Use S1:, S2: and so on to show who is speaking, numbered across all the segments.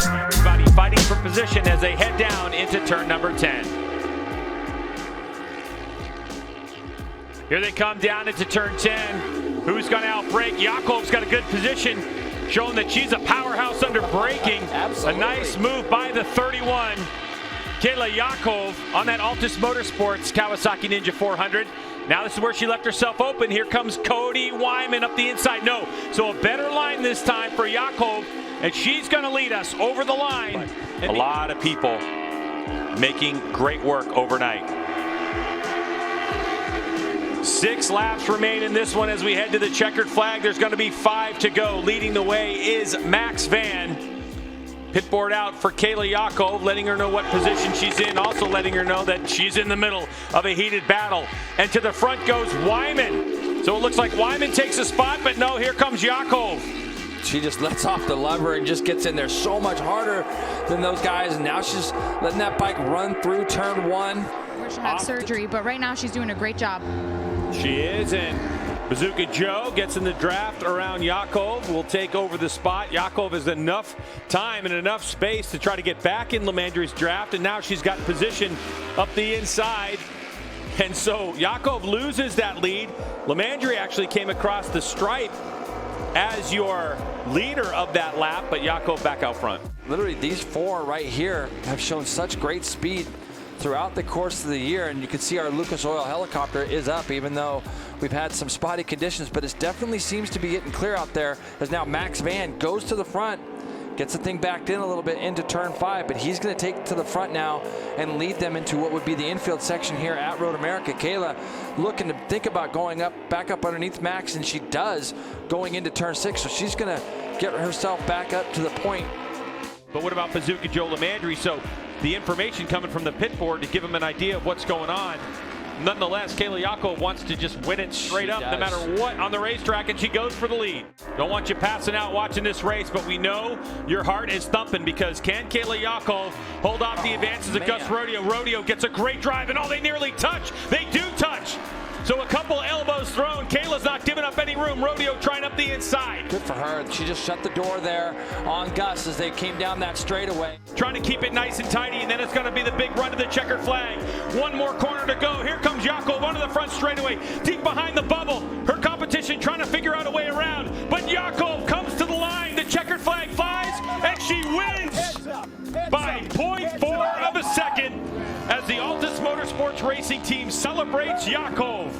S1: Everybody fighting for position as they head down into turn number 10. Here they come down into turn 10. Who's going to outbrake? Yaakov's got a good position, showing that she's a powerhouse under braking.
S2: Absolutely.
S1: A nice move by the 31. Kayla Yaakov on that Altus Motorsports Kawasaki Ninja 400. Now this is where she left herself open. Here comes Cody Wyman up the inside. No, so a better line this time for Yaakov, and she's going to lead us over the line. A lot of people making great work overnight. 6 laps remain in this one as we head to the checkered flag. There's going to be 5 to go. Leading the way is Max Van. Pit board out for Kayla Yaakov, letting her know what position she's in, also letting her know that she's in the middle of a heated battle. And to the front goes Wyman. So it looks like Wyman takes a spot, but no, here comes Yaakov.
S2: She just lets off the lever and just gets in there so much harder than those guys. And now she's letting that bike run through turn 1.
S3: She'll have surgery, but right now she's doing a great job.
S1: She is, and Bazooka Joe gets in the draft around Yaakov, will take over the spot. Yaakov has enough time and enough space to try to get back in Lamandri's draft, and now she's got position up the inside. And so Yaakov loses that lead. Lamandri actually came across the stripe as your leader of that lap, but Yaakov back out front.
S2: Literally, these 4 right here have shown such great speed throughout the course of the year, and you can see our Lucas Oil helicopter is up, even though we've had some spotty conditions, but it definitely seems to be getting clear out there as now Max Van goes to the front, gets the thing backed in a little bit into turn 5, but he's going to take it to the front now and lead them into what would be the infield section here at MotoAmerica. Kayla looking to think about going up, back up underneath Max, and she does going into turn 6, so she's going to get herself back up to the point.
S1: But what about Bazooka Joe Lamandri? So the information coming from the pit board to give him an idea of what's going on. Nonetheless, Kayla Yaakov wants to just win it straight up no matter what on the racetrack, and she goes for the lead. Don't want you passing out watching this race, but we know your heart is thumping, because can Kayla Yaakov hold off the advances of Gus Rodeo? Rodeo gets a great drive, and they nearly touch. They do touch. So a couple elbows thrown. Kayla's not giving up any room. Rodeo trying up the inside.
S2: Good for her. She just shut the door there on Gus as they came down that straightaway.
S1: Trying to keep it nice and tidy, and then it's going to be the big run to the checkered flag. One more corner to go. Here comes Yaakov onto the front straightaway, deep behind the bubble. Her competition trying to figure out a way around, but Yaakov comes to the line. The checkered flag flies, and she wins by 0.4 of a second as the Altus Motorsports racing team celebrates Yaakov.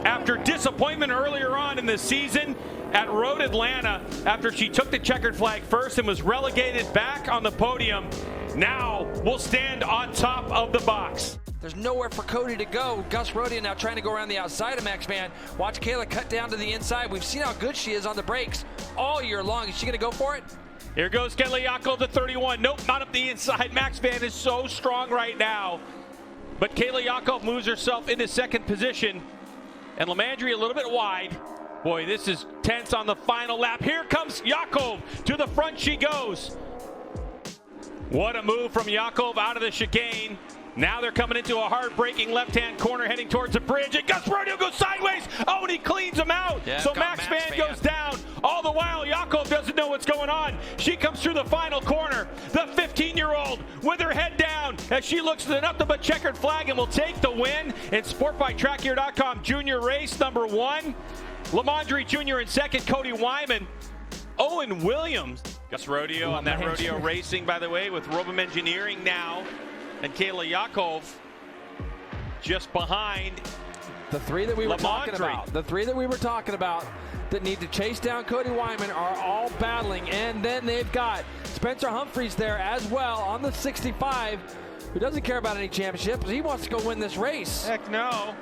S1: After disappointment earlier on in the season at Road Atlanta, after she took the checkered flag first and was relegated back on the podium, now will stand on top of the box.
S2: There's nowhere for Cody to go. Gus Rodeo now trying to go around the outside of Max Van. Watch Kayla cut down to the inside. We've seen how good she is on the brakes all year long. Is she going to go for it?
S1: Here goes Kayla Yaakov, the 31. Nope, not up the inside. Max Van is so strong right now. But Kayla Yaakov moves herself into second position. And Lamandri a little bit wide. Boy, this is tense on the final lap. Here comes Yaakov. To the front she goes. What a move from Yaakov out of the chicane. Now they're coming into a hard-braking left-hand corner heading towards the bridge. And Gus Rodeo goes sideways. Oh, and he cleans him out. Yeah, so Max Van goes down. All the while, Yaakov doesn't know what's going on. She comes through the final corner. The 15-year-old with her head down as she looks to the nothing but checkered flag and will take the win in SportBikeTrackGear.com Junior Race number 1. Lamandri Jr. in second, Cody Wyman. Owen Williams. Gus Rodeo on that Rodeo Racing, by the way, with Robum Engineering now. And Kayla Yaakov just behind
S2: the 3 that we were talking about. The 3 that we were talking about that need to chase down Cody Wyman are all battling. And then they've got Spencer Humphreys there as well on the 65, who doesn't care about any championships. He wants to go win this race.
S1: Heck no.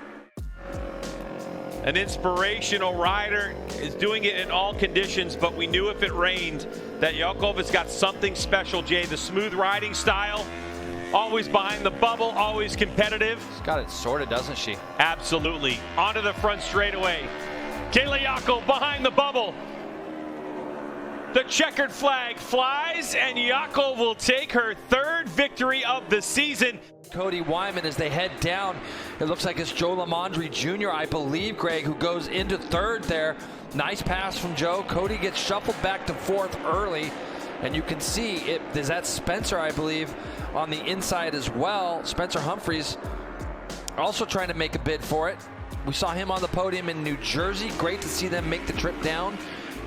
S1: An inspirational rider, is doing it in all conditions, but we knew if it rained that Yaakov has got something special, Jay. The smooth riding style, always behind the bubble, always competitive.
S2: She's got it sorted, doesn't she?
S1: Absolutely. Onto the front straightaway. Kayla Yaakov behind the bubble. The checkered flag flies, and Yaakov will take her 3rd victory of the season.
S2: Cody Wyman as they head down. It looks like it's Joe Lamandri Jr., I believe, Greg, who goes into 3rd there. Nice pass from Joe. Cody gets shuffled back to 4th early. And you can see it. There's that Spencer, I believe, on the inside as well. Spencer Humphreys also trying to make a bid for it. We saw him on the podium in New Jersey. Great to see them make the trip down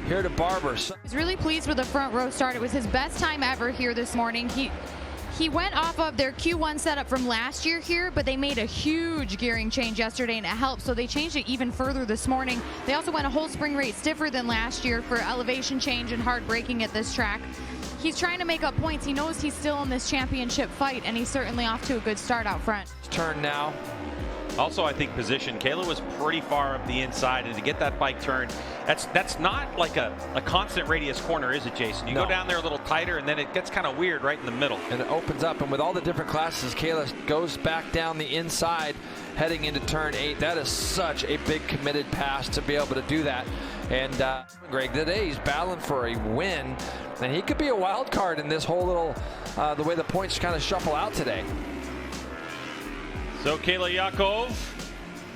S2: here to Barber.
S3: I was really pleased with the front row start. It was his best time ever here this morning. He went off of their Q1 setup from last year here, but they made a huge gearing change yesterday, and it helped, so they changed it even further this morning. They also went a whole spring rate stiffer than last year for elevation change and hard braking at this track. He's trying to make up points. He knows he's still in this championship fight, and he's certainly off to a good start out front.
S2: Turn now.
S1: Also, I think position. Kayla was pretty far up the inside, and to get that bike turned, that's not like a constant radius corner, is it, Jason? You go down there a little tighter, and then it gets kind of weird right in the middle.
S2: And it opens up, and with all the different classes, Kayla goes back down the inside, heading into turn 8. That is such a big committed pass to be able to do that. And Greg, today he's battling for a win, and he could be a wild card in this whole little, the way the points kind of shuffle out today.
S1: So Kayla Yaakov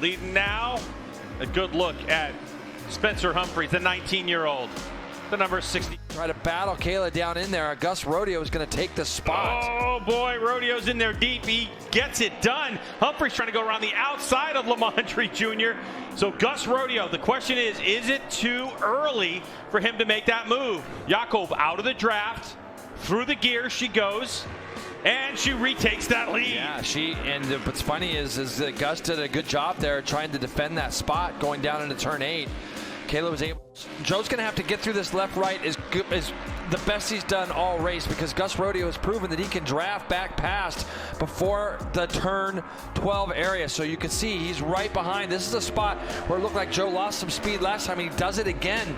S1: leading now. A good look at Spencer Humphreys, the 19-year-old, the number 60.
S2: Try to battle Kayla down in there. Gus Rodeo is going to take the spot.
S1: Oh boy, Rodeo's in there deep. He gets it done. Humphreys trying to go around the outside of Lamondre Jr. So Gus Rodeo, the question is it too early for him to make that move? Yaakov out of the draft, through the gears she goes. And she retakes that lead.
S2: Yeah, and what's funny is that Gus did a good job there trying to defend that spot going down into turn 8. Kayla was able. Joe's going to have to get through this left-right is the best he's done all race, because Gus Rodeo has proven that he can draft back past before the turn 12 area. So you can see he's right behind. This is a spot where it looked like Joe lost some speed last time. He does it again.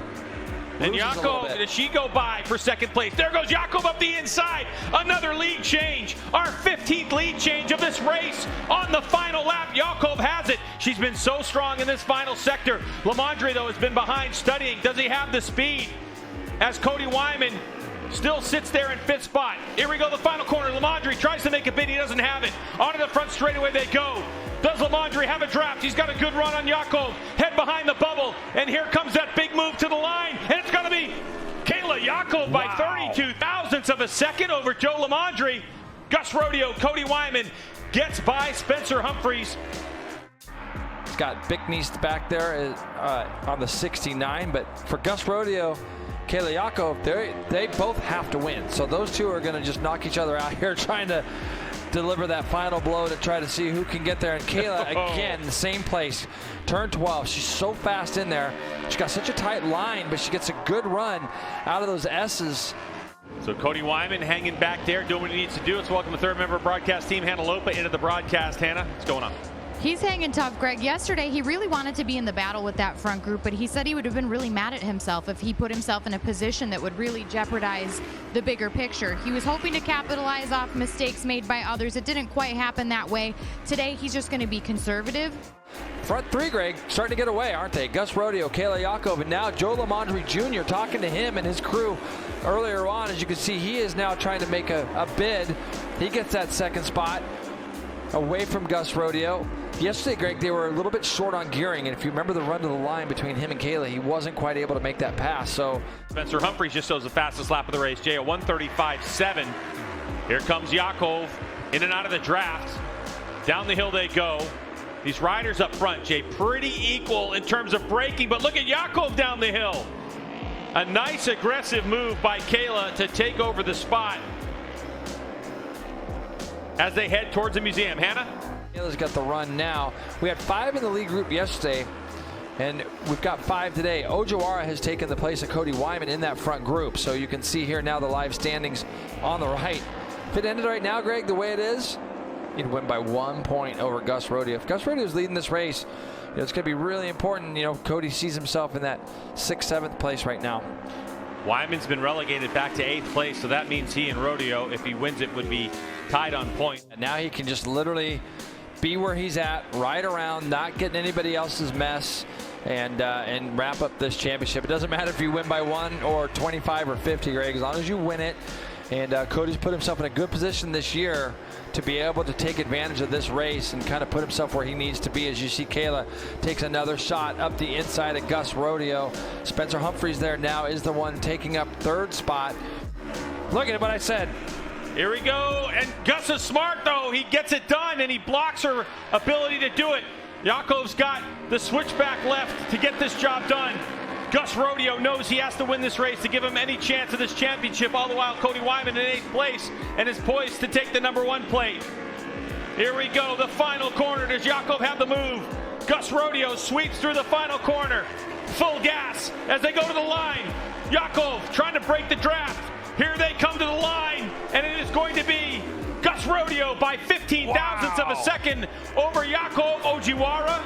S1: And Yaakov, does she go by for second place? There goes Yaakov up the inside. Another lead change. Our 15th lead change of this race on the final lap. Yaakov has it. She's been so strong in this final sector. Lamondre, though, has been behind studying. Does he have the speed? As Cody Wyman still sits there in 5th spot. Here we go, the final corner. Lamondre tries to make a bid. He doesn't have it. Onto the front straightaway they go. Does Lamondre have a draft? He's got a good run on Yaakov. Head behind the bubble. And here comes that big move to the line. And it's going to be Kayla Yaakov by 32 thousandths of a second over Joe Lamondre. Gus Rodeo, Cody Wyman gets by Spencer Humphreys.
S2: He's got Bickney back there on the 69. But for Gus Rodeo, Kayla Yaakov, they both have to win. So those two are going to just knock each other out here trying to deliver that final blow to try to see who can get there. And Kayla, again, the same place. Turn 12. She's so fast in there. She's got such a tight line, but she gets a good run out of those S's.
S1: So Cody Wyman hanging back there, doing what he needs to do. Let's welcome the third member of broadcast team, Hannah Lopa, into the broadcast. Hannah, what's going on?
S3: He's hanging tough, Greg. Yesterday, he really wanted to be in the battle with that front group, but he said he would have been really mad at himself if he put himself in a position that would really jeopardize the bigger picture. He was hoping to capitalize off mistakes made by others. It didn't quite happen that way. Today, he's just going to be conservative.
S2: Front 3, Greg, starting to get away, aren't they? Gus Rodeo, Kayla Yaakov, and now Joe Lamondre Jr. talking to him and his crew earlier on. As you can see, he is now trying to make a bid. He gets that second spot away from Gus Rodeo. Yesterday, Greg, they were a little bit short on gearing, and if you remember the run to the line between him and Kayla, he wasn't quite able to make that pass. So
S1: Spencer Humphreys just shows the fastest lap of the race, Jay, a 1:35.7. Here comes Yaakov in and out of the draft. Down the hill they go. These riders up front, Jay, pretty equal in terms of braking, but look at Yaakov down the hill. A nice aggressive move by Kayla to take over the spot as they head towards the museum. Hannah?
S2: Kayla's got the run now. We had 5 in the lead group yesterday, and we've got 5 today. Ojawara has taken the place of Cody Wyman in that front group. So you can see here now the live standings on the right. If it ended right now, Greg, the way it is, you'd win by 1 point over Gus Rodeo. If Gus Rodeo is leading this race, it's going to be really important. Cody sees himself in that 6th, 7th place right now.
S1: Wyman's been relegated back to 8th place, so that means he and Rodeo, if he wins it, would be tied on points.
S2: And now he can just literally be where he's at, ride around, not get in anybody else's mess, and wrap up this championship. It doesn't matter if you win by 1 or 25 or 50, Greg, as long as you win it. And Cody's put himself in a good position this year to be able to take advantage of this race and kind of put himself where he needs to be. As you see, Kayla takes another shot up the inside of Gus Rodeo. Spencer Humphreys there now is the one taking up 3rd spot. Look at what I said.
S1: Here we go, and Gus is smart though. He gets it done and he blocks her ability to do it. Yaakov's got the switchback left to get this job done. Gus Rodeo knows he has to win this race to give him any chance of this championship. All the while, Cody Wyman in 8th place and is poised to take the #1 plate. Here we go, the final corner. Does Yaakov have the move? Gus Rodeo sweeps through the final corner. Full gas as they go to the line. Yaakov trying to break the draft. Here they come to the line, and it is going to be Gus Rodeo by 15 thousandths of a second over Yaakov Ojiwara.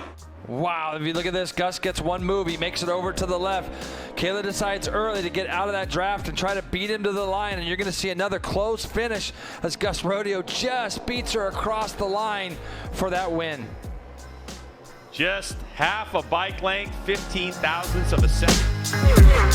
S2: Wow, if you look at this, Gus gets one move. He makes it over to the left. Kayla decides early to get out of that draft and try to beat him to the line, and you're going to see another close finish as Gus Rodeo just beats her across the line for that win.
S1: Just half a bike length, 15 thousandths of a second.